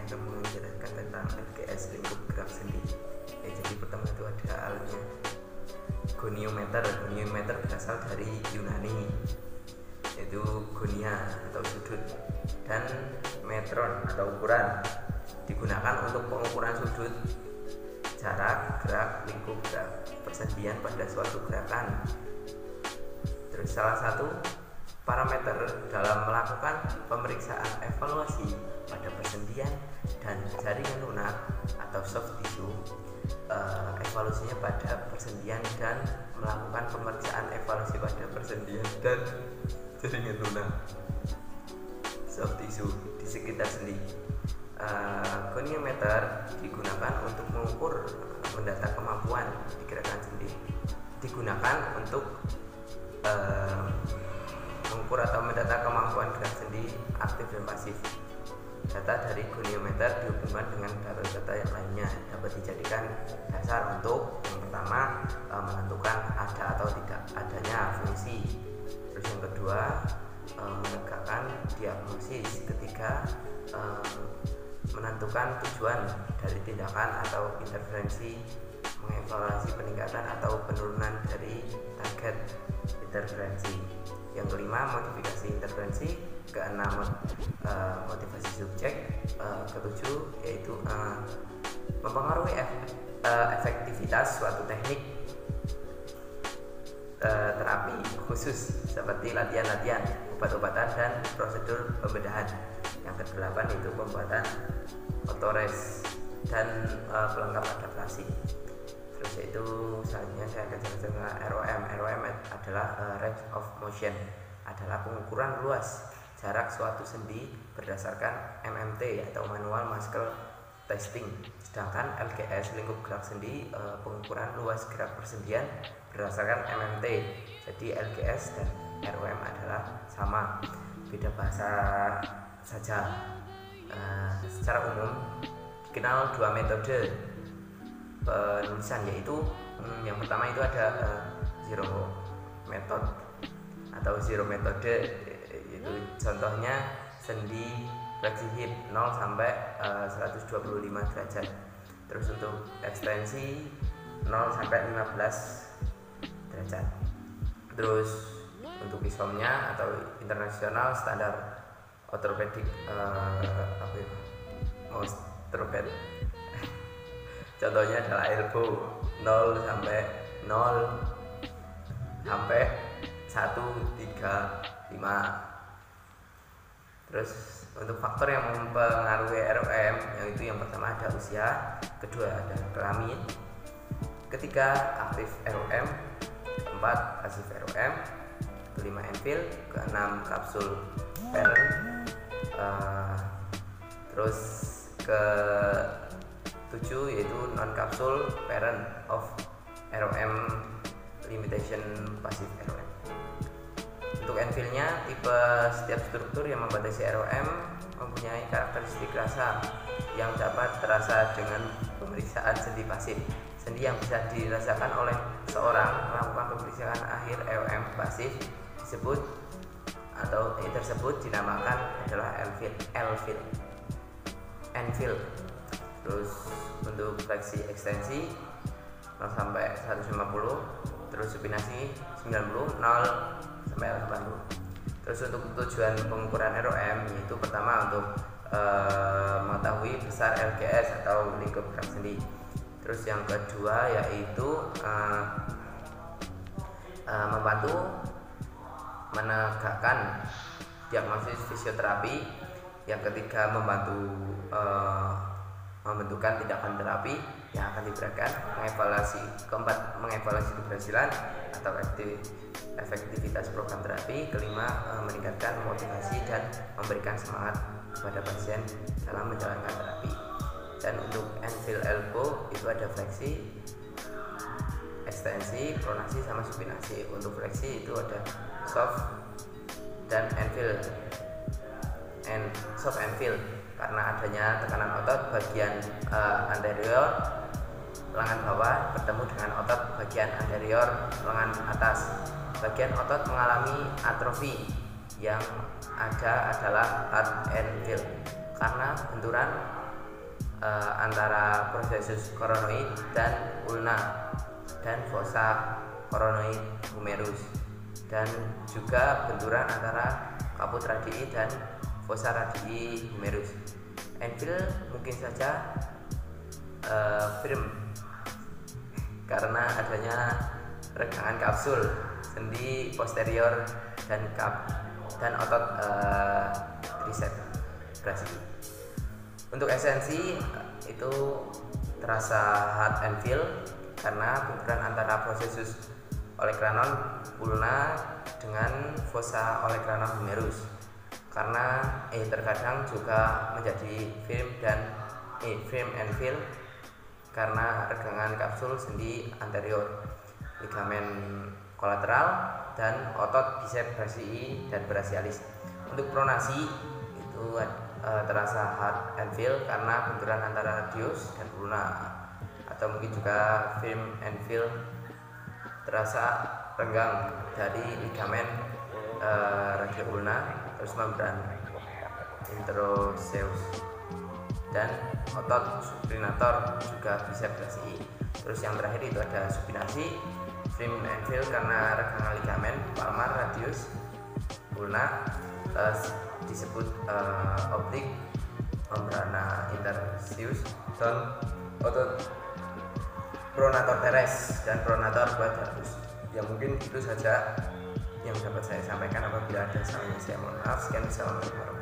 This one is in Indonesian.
akan menjelaskan tentang LGS lingkup gerak sendi. Jadi pertama itu ada alatnya goniometer. Goniometer berasal dari Yunani, yaitu gonia atau sudut, dan metron atau ukuran, digunakan untuk pengukuran sudut, jarak, gerak, lingkup gerak, persendian pada suatu gerakan. Terus salah satu parameter dalam melakukan pemeriksaan evaluasi pada persendian dan jaringan lunak atau soft tissue, evaluasinya pada persendian dan melakukan pemeriksaan evaluasi pada persendian dan jaringan lunak soft tissue di sekitar sendi. Goniometer digunakan untuk mengukur mendata kemampuan di gerakan sendi, digunakan untuk mengukur atau mendata kemampuan gerak sendi aktif dan pasif. Data dari goniometer dihubungkan dengan data-data yang lainnya, dapat dijadikan dasar untuk yang pertama menentukan ada atau tidak adanya fungsi. Terus yang kedua menegakkan diagnosis. Ketiga menentukan tujuan dari tindakan atau intervensi, mengevaluasi peningkatan atau penurunan dari target intervensi. Yang kelima modifikasi intervensi. Keenam motivasi subjek. Ketujuh yaitu mempengaruhi efektivitas suatu teknik terapi khusus seperti latihan-latihan, obat-obatan, dan prosedur pembedahan. Yang kedelapan itu pembuatan otores dan pelengkap adaptasi. Terus yaitu selanjutnya saya akan jelaskan ROM. ROM adalah range of motion, adalah pengukuran luas jarak suatu sendi berdasarkan MMT atau manual muscle testing. Sedangkan LGS lingkup gerak sendi pengukuran luas gerak persendian berdasarkan MMT. Jadi LGS dan ROM adalah sama, beda bahasa saja. Secara umum dikenal dua metode penulisan, yaitu yang pertama itu ada zero method atau zero metode, itu contohnya sendi fleksi hip 0 sampai 125 derajat. Terus untuk ekstensi 0 sampai 15 derajat. Terus untuk isomnya atau internasional standar ortopedik ortoped contohnya adalah elbow 0 sampai 135. Terus untuk faktor yang mempengaruhi ROM, yaitu yang pertama ada usia, kedua ada kelamin, ketiga aktif ROM, keempat pasif ROM, kelima Enfield, keenam kapsul parent, terus ke 7 yaitu non kapsul parent of ROM limitation passive ROM. Untuk Enfield-nya, tipe setiap struktur yang membatasi ROM mempunyai karakteristik rasa yang dapat terasa dengan pemeriksaan sendi pasif. Sendi yang bisa dirasakan oleh seorang melakukan pemeriksaan akhir ROM pasif disebut atau tersebut dinamakan adalah Enfield. Terus untuk fleksi ekstensi 0 sampai 150, terus supinasi 90 0 sampai 80. Terus untuk tujuan pengukuran ROM yaitu pertama untuk mengetahui besar LGS atau lingkup gerak sendi. Terus yang kedua yaitu membantu menegakkan diagnosis fisioterapi. Yang ketiga membantu membentukkan tindakan terapi yang akan diberikan. Keempat mengevaluasi keberhasilan atau efektivitas program terapi. Kelima meningkatkan motivasi dan memberikan semangat kepada pasien dalam menjalankan terapi. Dan untuk Enfield elbow itu ada fleksi, ekstensi, pronasi, sama supinasi. Untuk fleksi itu ada soft dan Enfield soft Enfield karena adanya tekanan otot bagian anterior lengan bawah bertemu dengan otot bagian anterior lengan atas. Bagian otot mengalami atrofi, yang ada adalah hard Enfield karena benturan antara processus coronoid dan ulna dan fossa coronoid humerus, dan juga benturan antara caput radii dan fossa radii humerus. Anvil mungkin saja firm karena adanya regangan kapsul sendi posterior dan otot triceps brachii. Untuk esensi itu terasa hard and feel karena benturan antara processus olecranon ulna dengan fossa olecranon humerus, karena terkadang juga menjadi firm and feel karena regangan kapsul sendi anterior, ligamen kolateral, dan otot biceps brachii dan brachialis. Untuk pronasi itu terasa hard and feel karena benturan antara radius dan ulna, atau mungkin juga firm and feel terasa renggang dari ligamen radio ulna, terus membran interoseus dan otot supinator juga biceps brachii. Terus yang terakhir itu ada supinasi, firm and feel karena regangan ligamen palmar radius ulna, disebut oblik membrana interosseus, dan otot pronator teres dan pronator quadratus. Ya mungkin itu saja yang dapat saya sampaikan. Apabila ada salahnya saya mohon maaf. Sekian, wassalamualaikum warahmatullahi wabarakatuh.